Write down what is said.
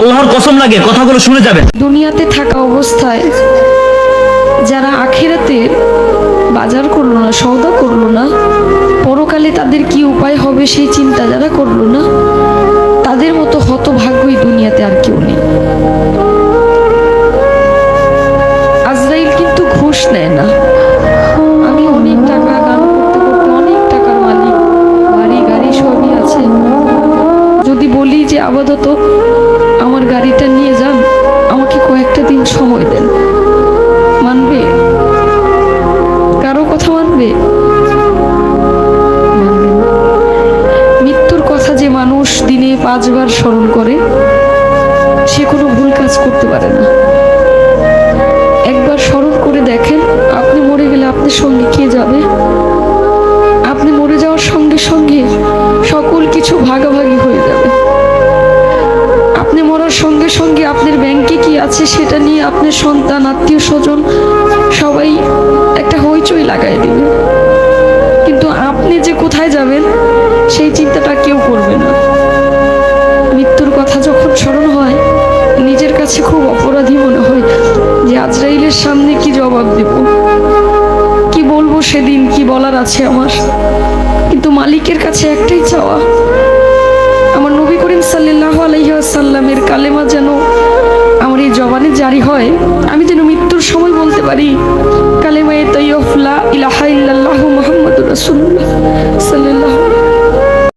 আল্লাহর কসম লাগে কথাগুলো শুনে যাবেন। দুনিয়াতে থাকা অবস্থায় যারা আখিরাতের বাজার করলো না, সওদা করলো না, পরকালে তাদের কি উপায় হবে সেই চিন্তা যারা করলো না, তাদের মতো হতভাগ্যই দুনিয়াতে আর কেউ নেই। আজরাইল কিন্তু ঘুষ নেয় না। আমি অনেক টাকা গান করতে করতে অনেক টাকার মালিক, বাড়ি গাড়ি সবই আছে, যদি বলি যে আপাতত আমার গাড়িটা নিয়ে যান, আমাকে কয়েকটা দিন সময় দেন, মানবে? কারো কথা মানবে? মানবে না। মৃত্যুর কথা যে মানুষ দিনে 5 বার স্মরণ করে, সে কোনো ভুল কাজ করতে পারে না। একবার স্মরণ করে দেখেন, আপনি মরে গেলে আপনার সঙ্গে কে যাবে? আপনি মরে যাওয়ার সঙ্গে সঙ্গে সকল কিছু ভাগাভাগি হয়ে যাবে। আপনি মরার সঙ্গে সঙ্গে আপনার ব্যাংকে কি আছে সেটা নিয়ে আপনার সন্তান, আত্মীয় স্বজন সবাই একটা হইচই লাগাই দিবে, কিন্তু আপনি যে কোথায় যাবেন সেই চিন্তাটা কেউ করবে না। মৃত্যুর কথা যখন স্মরণ হয়, নিজের কাছে খুব অপরাধী মনে হয় যে আজরাইলের সামনে কি জবাব দেব, কি বলবো, সেদিন কি বলার আছে আমার। কিন্তু মালিকের কাছে একটাই চাওয়া, আমার নবী করিম সাল্লাল্লাহু আলাইহি ওয়াসাল্লামের কালেমা যেন আমার এই জবানে জারি হয়, আমি যেন মৃত্যুর সময় বলতে পারি কালেমায়ে তাইয়্যিবা লা ইলাহা ইল্লাল্লাহু মুহাম্মাদুর রাসূলুল্লাহ সাল্লাল্লাহু